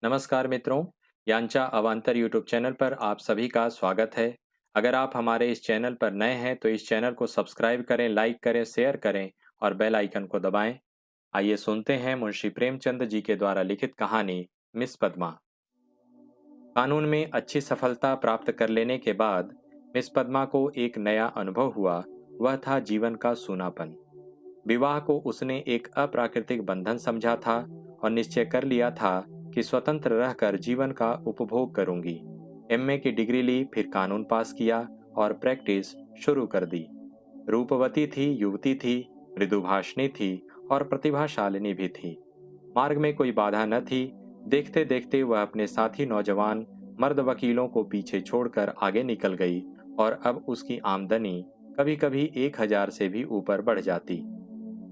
नमस्कार मित्रों, यांचा अवांतर यूट्यूब चैनल पर आप सभी का स्वागत है। अगर आप हमारे इस चैनल पर नए हैं तो इस चैनल को सब्सक्राइब करें, लाइक करें, शेयर करें और बेल आइकन को दबाएं। आइए सुनते हैं मुंशी प्रेमचंद जी के द्वारा लिखित कहानी मिस पद्मा। कानून में अच्छी सफलता प्राप्त कर लेने के बाद मिस पद्मा को एक नया अनुभव हुआ। वह था जीवन का सूनापन। विवाह को उसने एक अप्राकृतिक बंधन समझा था और निश्चय कर लिया था कि स्वतंत्र रहकर जीवन का उपभोग करूंगी। एमए की डिग्री ली, फिर कानून पास किया और प्रैक्टिस शुरू कर दी। रूपवती थी, युवती थी, मृदुभाषिणी थी और प्रतिभाशालिनी भी थी। मार्ग में कोई बाधा न थी। देखते देखते वह अपने साथी नौजवान मर्द वकीलों को पीछे छोड़कर आगे निकल गई और अब उसकी आमदनी कभी कभी 1,000 से भी ऊपर बढ़ जाती।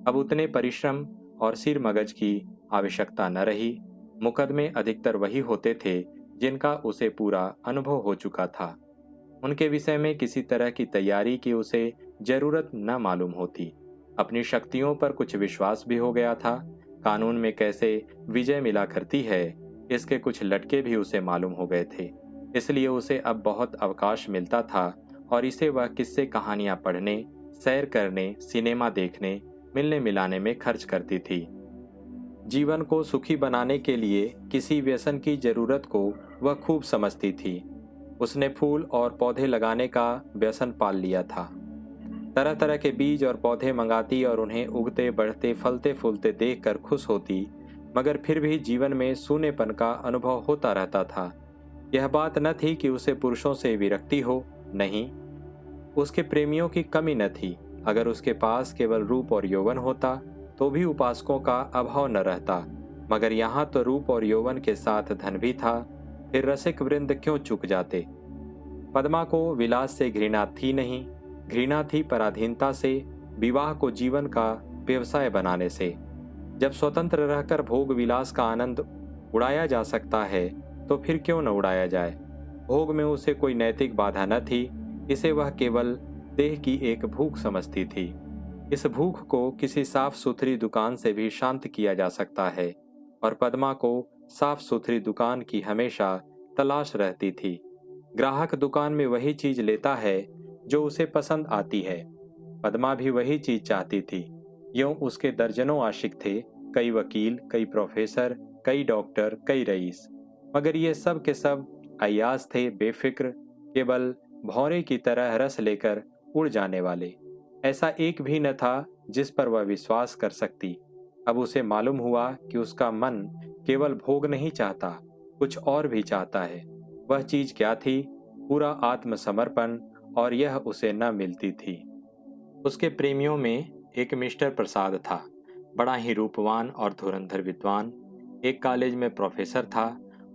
अब उतने परिश्रम और सिर मगज की आवश्यकता न रही। मुकदमे अधिकतर वही होते थे जिनका उसे पूरा अनुभव हो चुका था। उनके विषय में किसी तरह की तैयारी की उसे जरूरत न मालूम होती। अपनी शक्तियों पर कुछ विश्वास भी हो गया था। कानून में कैसे विजय मिला करती है, इसके कुछ लटके भी उसे मालूम हो गए थे। इसलिए उसे अब बहुत अवकाश मिलता था और इसे वह किस्से कहानियां पढ़ने, सैर करने, सिनेमा देखने, मिलने मिलाने में खर्च करती थी। जीवन को सुखी बनाने के लिए किसी व्यसन की जरूरत को वह खूब समझती थी। उसने फूल और पौधे लगाने का व्यसन पाल लिया था। तरह तरह के बीज और पौधे मंगाती और उन्हें उगते बढ़ते फलते फूलते देखकर खुश होती, मगर फिर भी जीवन में सूनेपन का अनुभव होता रहता था। यह बात न थी कि उसे पुरुषों से विरक्ति हो, नहीं, उसके प्रेमियों की कमी न थी। अगर उसके पास केवल रूप और यौवन होता तो भी उपासकों का अभाव न रहता, मगर यहाँ तो रूप और यौवन के साथ धन भी था। फिर रसिक वृंद क्यों चूक जाते। पद्मा को विलास से घृणा थी नहीं, घृणा थी पराधीनता से, विवाह को जीवन का व्यवसाय बनाने से। जब स्वतंत्र रहकर भोग विलास का आनंद उड़ाया जा सकता है तो फिर क्यों न उड़ाया जाए। भोग में उसे कोई नैतिक बाधा न थी। इसे वह केवल देह की एक भूख समझती थी। इस भूख को किसी साफ सुथरी दुकान से भी शांत किया जा सकता है और पद्मा को साफ सुथरी दुकान की हमेशा तलाश रहती थी। ग्राहक दुकान में वही चीज लेता है जो उसे पसंद आती है। पद्मा भी वही चीज चाहती थी। यूं उसके दर्जनों आशिक थे, कई वकील, कई प्रोफेसर, कई डॉक्टर, कई रईस। मगर ये सब के सब अय्याश थे, बेफिक्र, केवल भौरे की तरह रस लेकर उड़ जाने वाले। ऐसा एक भी न था जिस पर वह विश्वास कर सकती। अब उसे मालूम हुआ कि उसका मन केवल भोग नहीं चाहता, कुछ और भी चाहता है। वह चीज क्या थी? पूरा आत्मसमर्पण, और यह उसे न मिलती थी। उसके प्रेमियों में एक मिस्टर प्रसाद था, बड़ा ही रूपवान और धुरंधर विद्वान। एक कॉलेज में प्रोफेसर था।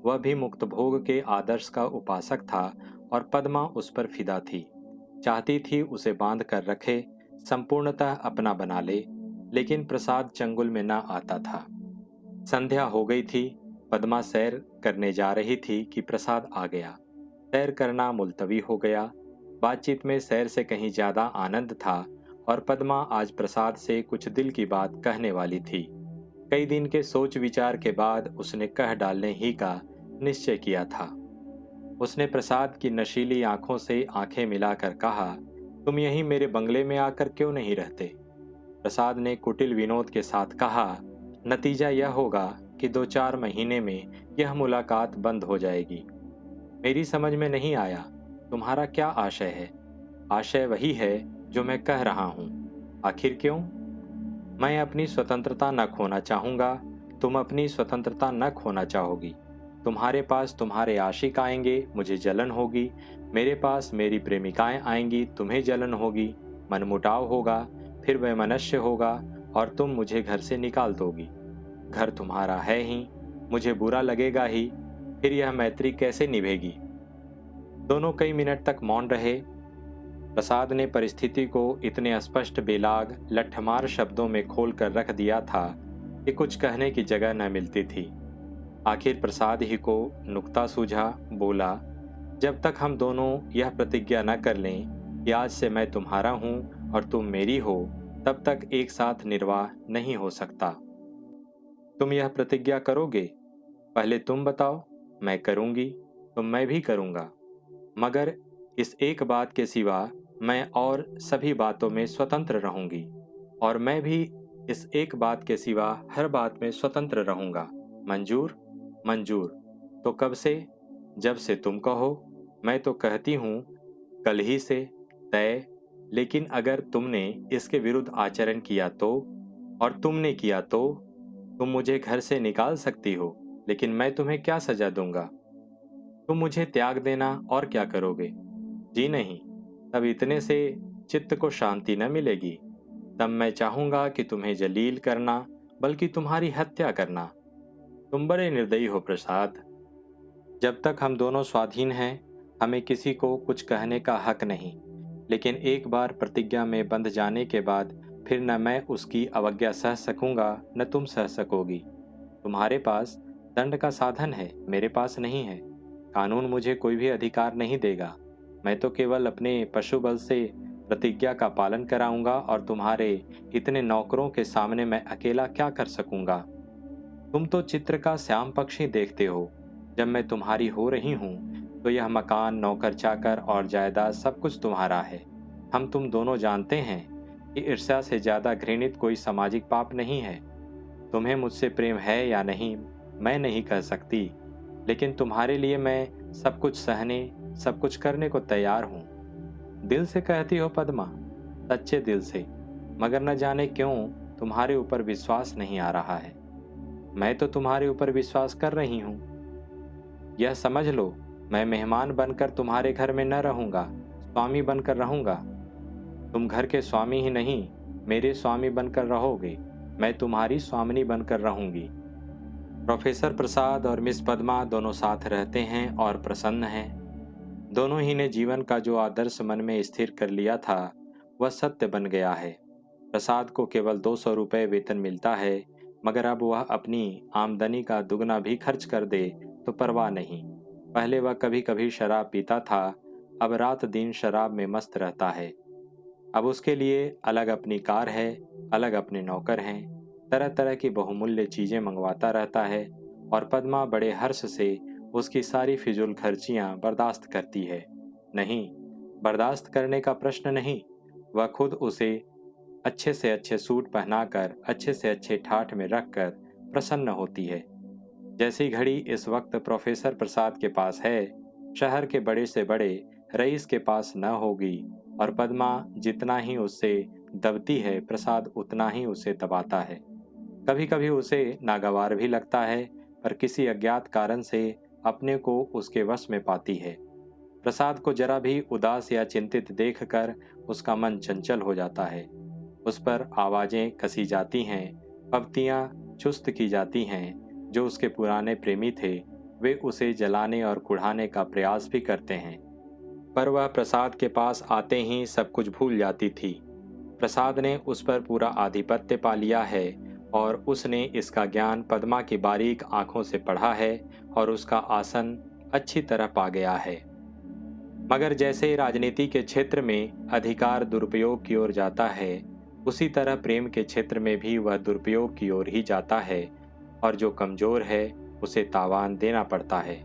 वह भी मुक्त भोग के आदर्श का उपासक था और पद्मा उस पर फिदा थी। चाहती थी उसे बांध कर रखे, संपूर्णतः अपना बना ले, लेकिन प्रसाद चंगुल में न आता था। संध्या हो गई थी। पद्मा सैर करने जा रही थी कि प्रसाद आ गया। सैर करना मुलतवी हो गया। बातचीत में सैर से कहीं ज्यादा आनंद था और पद्मा आज प्रसाद से कुछ दिल की बात कहने वाली थी। कई दिन के सोच विचार के बाद उसने कह डालने ही का निश्चय किया था। उसने प्रसाद की नशीली आंखों से आंखें मिलाकर कहा, तुम यहीं मेरे बंगले में आकर क्यों नहीं रहते। प्रसाद ने कुटिल विनोद के साथ कहा, नतीजा यह होगा कि 2-4 महीने में यह मुलाकात बंद हो जाएगी। मेरी समझ में नहीं आया, तुम्हारा क्या आशय है। आशय वही है जो मैं कह रहा हूँ। आखिर क्यों? मैं अपनी स्वतंत्रता न खोना चाहूँगा, तुम अपनी स्वतंत्रता न खोना चाहोगी। तुम्हारे पास तुम्हारे आशिक आएंगे, मुझे जलन होगी। मेरे पास मेरी प्रेमिकाएं आएंगी, तुम्हें जलन होगी। मनमुटाव होगा, फिर वैमनस्य होगा और तुम मुझे घर से निकाल दोगी। घर तुम्हारा है ही, मुझे बुरा लगेगा ही, फिर यह मैत्री कैसे निभेगी। दोनों कई मिनट तक मौन रहे। प्रसाद ने परिस्थिति को इतने स्पष्ट, बेलाग, लट्ठमार शब्दों में खोल कर रख दिया था कि कुछ कहने की जगह न मिलती थी। आखिर प्रसाद ही को नुक्ता सूझा। बोला, जब तक हम दोनों यह प्रतिज्ञा न कर लें कि आज से मैं तुम्हारा हूँ और तुम मेरी हो, तब तक एक साथ निर्वाह नहीं हो सकता। तुम यह प्रतिज्ञा करोगे? पहले तुम बताओ, मैं करूँगी तो मैं भी करूँगा, मगर इस एक बात के सिवा मैं और सभी बातों में स्वतंत्र रहूँगी, और मैं भी इस एक बात के सिवा हर बात में स्वतंत्र रहूँगा। मंजूर? मंजूर। तो कब से? जब से तुम कहो। मैं तो कहती हूँ कल ही से, तय। लेकिन अगर तुमने इसके विरुद्ध आचरण किया तो, और तुमने किया तो, तुम मुझे घर से निकाल सकती हो, लेकिन मैं तुम्हें क्या सजा दूंगा? तुम मुझे त्याग देना और क्या करोगे? जी नहीं, तब इतने से चित्त को शांति न मिलेगी। तब मैं चाहूंगा कि तुम्हें जलील करना, बल्कि तुम्हारी हत्या करना। तुम बड़े निर्दयी हो प्रसाद। जब तक हम दोनों स्वाधीन हैं, हमें किसी को कुछ कहने का हक नहीं। लेकिन एक बार प्रतिज्ञा में बंध जाने के बाद फिर न मैं उसकी अवज्ञा सह सकूंगा, न तुम सह सकोगी। तुम्हारे पास दंड का साधन है, मेरे पास नहीं है। कानून मुझे कोई भी अधिकार नहीं देगा। मैं तो केवल अपने पशु बल से प्रतिज्ञा का पालन कराऊंगा, और तुम्हारे इतने नौकरों के सामने मैं अकेला क्या कर सकूंगा? तुम तो चित्र का श्याम पक्षी देखते हो। जब मैं तुम्हारी हो रही हूँ तो यह मकान, नौकर चाकर और जायदाद सब कुछ तुम्हारा है। हम तुम दोनों जानते हैं कि ईर्ष्या से ज्यादा घृणित कोई सामाजिक पाप नहीं है। तुम्हें मुझसे प्रेम है या नहीं मैं नहीं कह सकती, लेकिन तुम्हारे लिए मैं सब कुछ सहने, सब कुछ करने को तैयार हूँ। दिल से कहती हो पद्मा, सच्चे दिल से, मगर न जाने क्यों तुम्हारे ऊपर विश्वास नहीं आ रहा है। मैं तो तुम्हारे ऊपर विश्वास कर रही हूँ। यह समझ लो, मैं मेहमान बनकर तुम्हारे घर में न रहूंगा, स्वामी बनकर रहूंगा। तुम घर के स्वामी ही नहीं, मेरे स्वामी बनकर रहोगे। मैं तुम्हारी स्वामिनी बनकर रहूंगी। प्रोफेसर प्रसाद और मिस पद्मा दोनों साथ रहते हैं और प्रसन्न हैं। दोनों ही ने जीवन का जो आदर्श मन में स्थिर कर लिया था वह सत्य बन गया है। प्रसाद को केवल 200 रुपये वेतन मिलता है, मगर अब वह अपनी आमदनी का दुगना भी खर्च कर दे तो परवाह नहीं। पहले वह कभी कभी शराब पीता था, अब रात दिन शराब में मस्त रहता है। अब उसके लिए अलग अपनी कार है, अलग अपने नौकर हैं, तरह तरह की बहुमूल्य चीजें मंगवाता रहता है, और पद्मा बड़े हर्ष से उसकी सारी फिजूल खर्चियां बर्दाश्त करती है। नहीं, बर्दाश्त करने का प्रश्न नहीं, वह खुद उसे अच्छे से अच्छे सूट पहनाकर अच्छे से अच्छे ठाठ में रखकर प्रसन्न होती है। जैसी घड़ी इस वक्त प्रोफेसर प्रसाद के पास है, शहर के बड़े से बड़े रईस के पास न होगी, और पद्मा जितना ही उससे दबती है, प्रसाद उतना ही उसे दबाता है। कभी कभी उसे नागवार भी लगता है, पर किसी अज्ञात कारण से अपने को उसके वश में पाती है। प्रसाद को जरा भी उदास या चिंतित देखकर उसका मन चंचल हो जाता है। उस पर आवाजें कसी जाती हैं, पंक्तियां चुस्त की जाती हैं। जो उसके पुराने प्रेमी थे वे उसे जलाने और कुढ़ाने का प्रयास भी करते हैं, पर वह प्रसाद के पास आते ही सब कुछ भूल जाती थी। प्रसाद ने उस पर पूरा आधिपत्य पा लिया है, और उसने इसका ज्ञान पद्मा की बारीक आंखों से पढ़ा है, और उसका आसन अच्छी तरह पा गया है। मगर जैसे राजनीति के क्षेत्र में अधिकार दुरुपयोग की ओर जाता है, उसी तरह प्रेम के क्षेत्र में भी वह दुरुपयोग की ओर ही जाता है, और जो कमजोर है उसे तावान देना पड़ता है।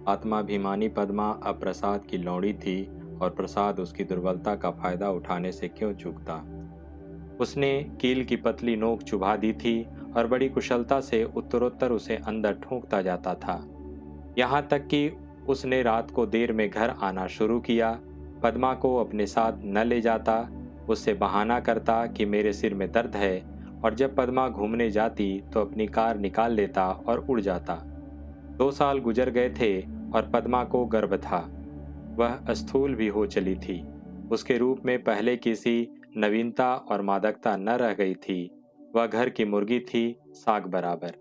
आत्माभिमानी पद्मा अब प्रसाद की लौड़ी थी, और प्रसाद उसकी दुर्बलता का फायदा उठाने से क्यों चूकता। उसने कील की पतली नोक चुभा दी थी, और बड़ी कुशलता से उत्तरोत्तर उसे अंदर ठोंकता जाता था। यहाँ तक कि उसने रात को देर में घर आना शुरू किया, पद्मा को अपने साथ न ले जाता, उससे बहाना करता कि मेरे सिर में दर्द है, और जब पद्मा घूमने जाती तो अपनी कार निकाल लेता और उड़ जाता। 2 साल गुजर गए थे, और पद्मा को गर्व था। वह स्थूल भी हो चली थी। उसके रूप में पहले किसी नवीनता और मादकता न रह गई थी। वह घर की मुर्गी थी, साग बराबर।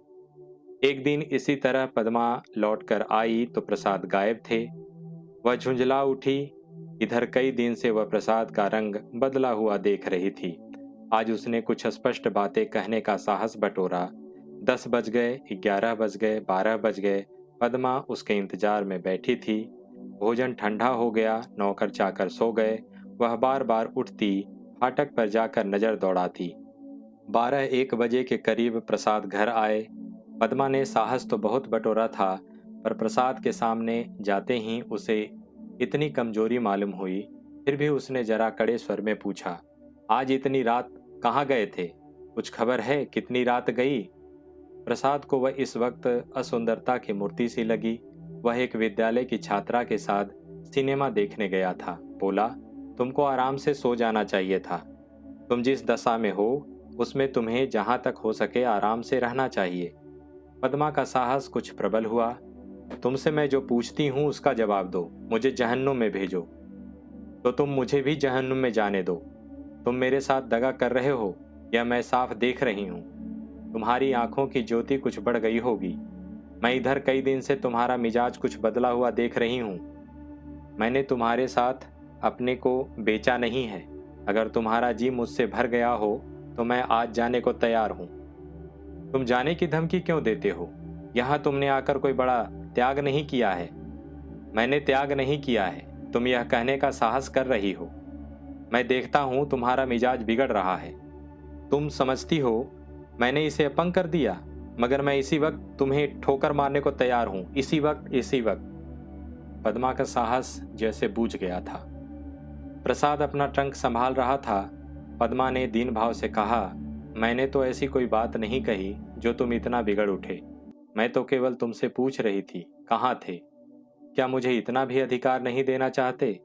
एक दिन इसी तरह पद्मा लौटकर आई तो प्रसाद गायब थे। वह झुंझला उठी। इधर कई दिन से वह प्रसाद का रंग बदला हुआ देख रही थी। आज उसने कुछ स्पष्ट बातें कहने का साहस बटोरा। 10 बज गए, 11 बज गए, 12 बज गए, पद्मा उसके इंतजार में बैठी थी। भोजन ठंडा हो गया, नौकर चाकर सो गए। वह बार बार उठती, फाटक पर जाकर नजर दौड़ाती। 12-1 बजे के करीब प्रसाद घर आए। पद्मा ने साहस तो बहुत बटोरा था, पर प्रसाद के सामने जाते ही उसे इतनी कमजोरी मालूम हुई। फिर भी उसने जरा कड़े स्वर में पूछा, आज इतनी रात कहाँ गए थे? कुछ खबर है कितनी रात गई? प्रसाद को वह इस वक्त असुंदरता की मूर्ति सी लगी। वह एक विद्यालय की छात्रा के साथ सिनेमा देखने गया था। बोला, तुमको आराम से सो जाना चाहिए था। तुम जिस दशा में हो उसमें तुम्हें जहां तक हो सके आराम से रहना चाहिए। पद्मा का साहस कुछ प्रबल हुआ। तुमसे मैं जो पूछती हूँ उसका जवाब दो, मुझे जहन्नुम में भेजो। तो तुम मुझे भी जहन्नुम में जाने दो। तुम मेरे साथ दगा कर रहे हो, यह मैं साफ देख रही हूँ। तुम्हारी आंखों की ज्योति कुछ बढ़ गई होगी। मैं इधर कई दिन से तुम्हारा मिजाज कुछ बदला हुआ देख रही हूँ। मैंने तुम्हारे साथ अपने को बेचा नहीं है। अगर तुम्हारा जी मुझसे भर गया हो तो मैं आज जाने को तैयार हूँ। तुम जाने की धमकी क्यों देते हो? यहाँ तुमने आकर कोई बड़ा त्याग नहीं किया है। मैंने त्याग नहीं किया है, तुम यह कहने का साहस कर रही हो। मैं देखता हूँ तुम्हारा मिजाज बिगड़ रहा है। तुम समझती हो मैंने इसे अपंग कर दिया, मगर मैं इसी वक्त तुम्हें ठोकर मारने को तैयार हूँ। इसी वक्त, इसी वक्त। पद्मा का साहस जैसे बूझ गया था। प्रसाद अपना ट्रंक संभाल रहा था। पद्मा ने दीन भाव से कहा, मैंने तो ऐसी कोई बात नहीं कही जो तुम इतना बिगड़ उठे। मैं तो केवल तुमसे पूछ रही थी, कहाँ थे? क्या मुझे इतना भी अधिकार नहीं देना चाहते?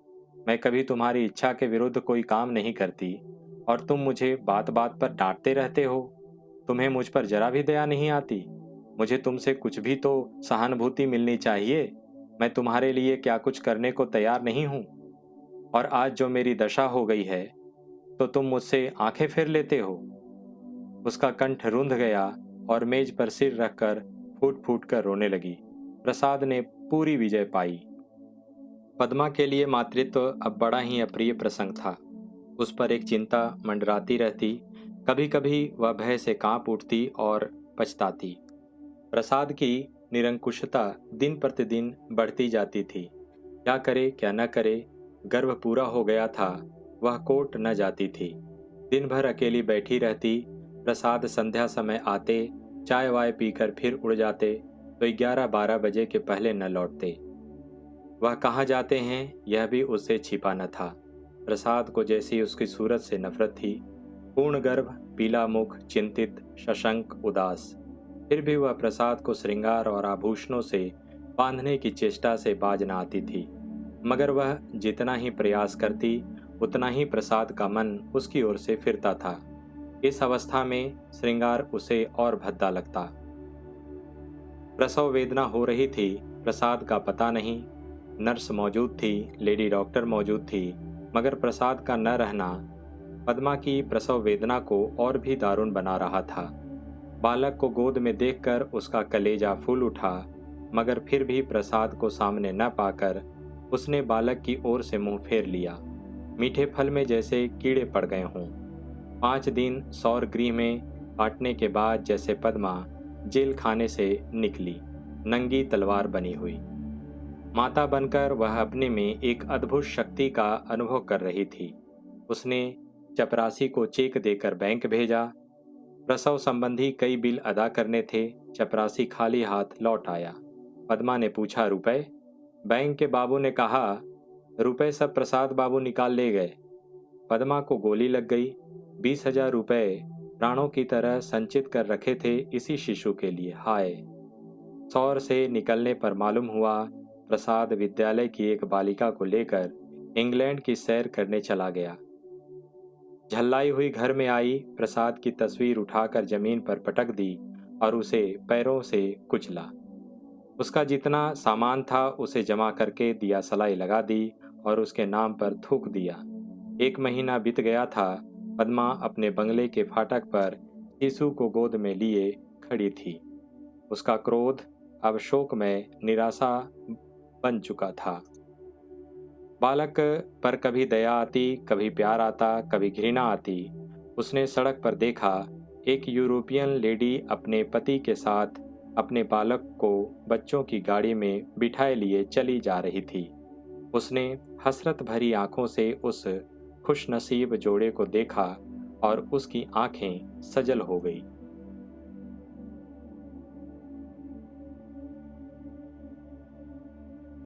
मैं कभी तुम्हारी इच्छा के विरुद्ध कोई काम नहीं करती और तुम मुझे बात बात पर डांटते रहते हो। तुम्हें मुझ पर जरा भी दया नहीं आती। मुझे तुमसे कुछ भी तो सहानुभूति मिलनी चाहिए। मैं तुम्हारे लिए क्या कुछ करने को तैयार नहीं हूँ। और आज जो मेरी दशा हो गई है तो तुम मुझसे आंखें फेर लेते हो। उसका कंठ रुंध गया और मेज पर सिर रखकर फूट फूट कर रोने लगी। प्रसाद ने पूरी विजय पाई। पद्मा के लिए मातृत्व अब बड़ा ही अप्रिय प्रसंग था। उस पर एक चिंता मंडराती रहती। कभी कभी वह भय से कांप उठती और पछताती। प्रसाद की निरंकुशता दिन प्रतिदिन बढ़ती जाती थी। क्या करे क्या न करे, गर्भ पूरा हो गया था, वह कोर्ट न जाती थी। दिन भर अकेली बैठी रहती। प्रसाद संध्या समय आते, चाय वाय पीकर फिर उड़ जाते तो 11-12 बजे के पहले न लौटते। वह कहाँ जाते हैं यह भी उससे छिपा न था। प्रसाद को जैसी उसकी सूरत से नफरत थी। पूर्ण गर्भ, पीला मुख, चिंतित, शशंक, उदास। फिर भी वह प्रसाद को श्रृंगार और आभूषणों से बांधने की चेष्टा से बाज न आती थी। मगर वह जितना ही प्रयास करती उतना ही प्रसाद का मन उसकी ओर से फिरता था। इस अवस्था में श्रृंगार उसे और भद्दा लगता। प्रसव वेदना हो रही थी, प्रसाद का पता नहीं। नर्स मौजूद थी, लेडी डॉक्टर मौजूद थी, मगर प्रसाद का न रहना पद्मा की प्रसव वेदना को और भी दारुण बना रहा था। बालक को गोद में देखकर उसका कलेजा फूल उठा, मगर फिर भी प्रसाद को सामने न पाकर उसने बालक की ओर से मुंह फेर लिया। मीठे फल में जैसे कीड़े पड़ गए हों। 5 दिन सौर गृह में काटने के बाद जैसे पद्मा जेल खाने से निकली, नंगी तलवार बनी हुई। माता बनकर वह अपने में एक अद्भुत शक्ति का अनुभव कर रही थी। उसने चपरासी को चेक देकर बैंक भेजा। प्रसव संबंधी कई बिल अदा करने थे। चपरासी खाली हाथ लौट आया। पद्मा ने पूछा, रुपए? बैंक के बाबू ने कहा, रुपए सब प्रसाद बाबू निकाल ले गए। पद्मा को गोली लग गई। 20,000 रुपए प्राणों की तरह संचित कर रखे थे इसी शिशु के लिए। हाय! सौर से निकलने पर मालूम हुआ प्रसाद विद्यालय की एक बालिका को लेकर इंग्लैंड की सैर करने चला गया। झल्लाई हुई घर में आई, प्रसाद की तस्वीर उठाकर जमीन पर पटक दी और उसे पैरों से कुचला। उसका जितना सामान था उसे जमा करके दिया सलाई लगा दी और उसके नाम पर थूक दिया। 1 महीना बीत गया था। पद्मा अपने बंगले के फाटक पर शिशु को गोद में लिए खड़ी थी। उसका क्रोध अब शोक में निराशा बन चुका था। बालक पर कभी दया आती, कभी प्यार आता, कभी घृणा आती। उसने सड़क पर देखा एक यूरोपियन लेडी अपने पति के साथ अपने बालक को बच्चों की गाड़ी में बिठाए लिए चली जा रही थी। उसने हसरत भरी आंखों से उस खुशनसीब जोड़े को देखा और उसकी आंखें सजल हो गई।